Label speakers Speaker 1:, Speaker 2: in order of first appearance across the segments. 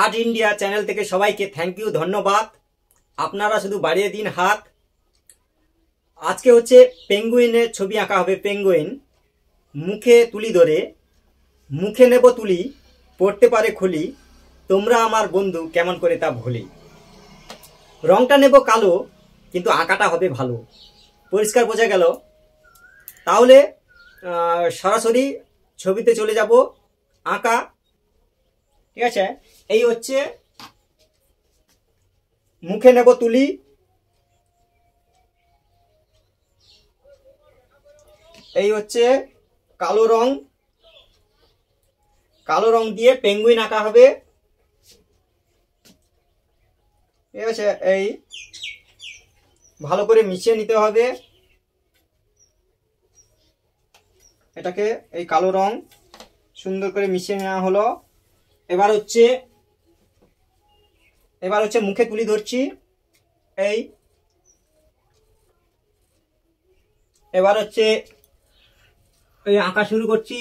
Speaker 1: Art India channel থেকে সবাইকে thank you, ধন্যবাদ। আপনারা শুধু বাড়িয়ে দিন হাত। আজকে হচ্ছে পেঙ্গুইনের ছবি আঁকা হবে। পেঙ্গুইন মুখে তুলি ধরে, মুখে নেব তুলি, পড়তে পারে খুলি, তোমরা আমার বন্ধু কেমন করে তা ভুলি। রংটা নেব কালো, কিন্তু আঁকাটা হবে ভালো। পরিষ্কার বোঝা গেল? তাহলে সরাসরি ছবিতে চলে যাব আঁকা। ঠিক আছে, এই হচ্ছে মুখে নেব তুলি, এই হচ্ছে কালো রং। কালো রং দিয়ে পেঙ্গুইন আঁকা হবে। ঠিক আছে, এই ভালো করে মিশিয়ে নিতে হবে এটাকে। এই কালো রং সুন্দর করে মিশিয়ে নেওয়া হলো। এবার হচ্ছে মুখে তুলি ধরছি। এই এবার হচ্ছে এই আঁকা শুরু করছি।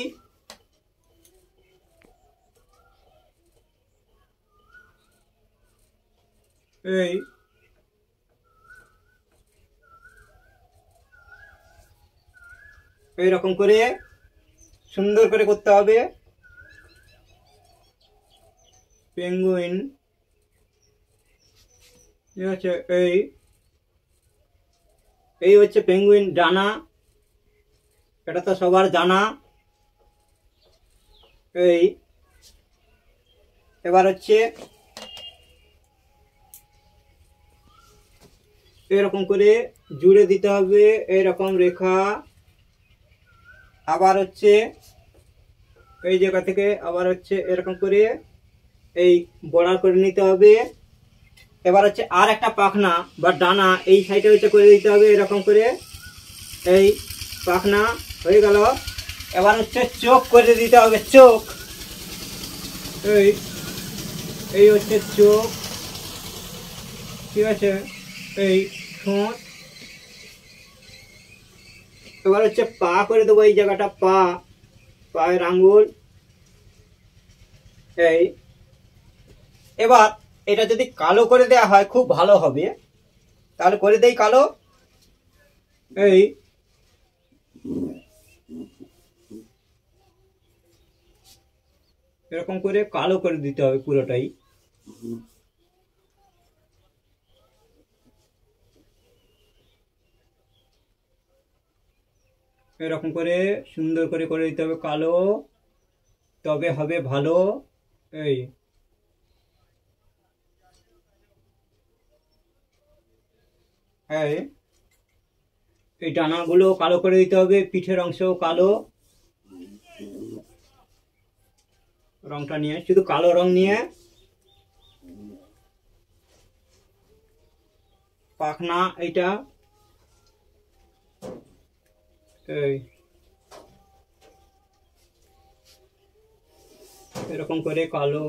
Speaker 1: এই রকম করে সুন্দর করে করতে হবে। পেঙ্গুইন, ঠিক আছে, এই হচ্ছে পেঙ্গুইন ডানা, এটা তো সবার জানা। এবার হচ্ছে এরকম করে জুড়ে দিতে হবে এরকম রেখা। আবার হচ্ছে এই জায়গা থেকে আবার হচ্ছে এরকম করে এই বর্ডার করে নিতে হবে। এবার হচ্ছে আর একটা পাখনা বা ডানা এই সাইডে হচ্ছে করে দিতে হবে এরকম করে। এই পাখনা হয়ে গেল। এবার হচ্ছে চোখ করে দিতে হবে, চোখ। এই হচ্ছে চোখ, ঠিক আছে, এই ঠোঁট। এবার হচ্ছে পা করে দেবো এই জায়গাটা, পায়ের আঙ্গুল। এবার এটা যদি কালো করে দেওয়া হয় খুব ভালো হবে, তাহলে করে দেই কালো। এরকম করে কালো করে দিতে হবে পুরোটাই। এরকম করে সুন্দর করে করে দিতে হবে কালো, তবে হবে ভালো। এই ডানাগুলো কালো করে দিতে হবে, পিঠের অংশও কালো। রংটা নিয়ে শুধু কালো রং নিয়ে পাখনা এইটা এরকম করে কালো,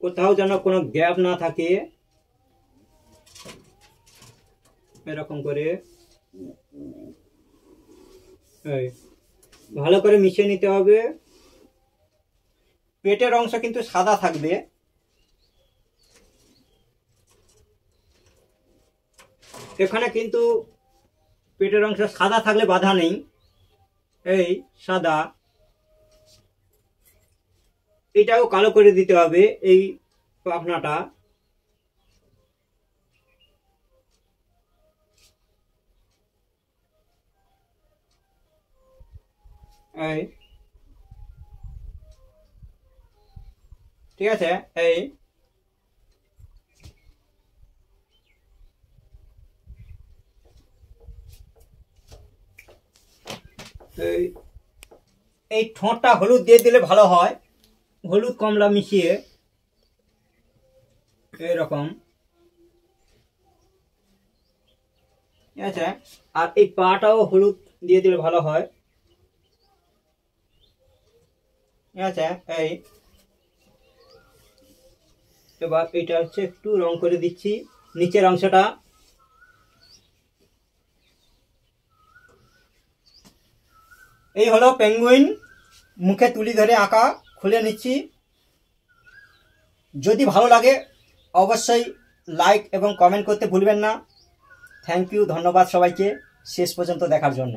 Speaker 1: কোথাও যেন কোনো গ্যাপ না থাকে। এরকম করে ভালো করে মিশিয়ে নিতে হবে। পেটের অংশ কিন্তু সাদা থাকবে। এখানে কিন্তু পেটের অংশ সাদা থাকলে বাধা নেই। এই সাদা, এটাও কালো করে দিতে হবে এই পাখনাটা। ঠিক আছে, এই ঠোঁটটা হলুদ দিয়ে দিলে ভালো হয়, হলুদ কমলা মিশিয়ে এরকম। ঠিক আছে, আর এই পাটাও হলুদ দিয়ে দিলে ভালো হয়। ঠিক আছে, এবার এটা হচ্ছে একটু রং করে দিচ্ছি নিচের অংশটা। এই হলো পেঙ্গুইন মুখে তুলি ধরে আঁকা। খুলে নিচ্ছি। যদি ভালো লাগে অবশ্যই লাইক এবং কমেন্ট করতে ভুলবেন না। থ্যাংক ইউ, ধন্যবাদ সবাইকে শেষ পর্যন্ত দেখার জন্য।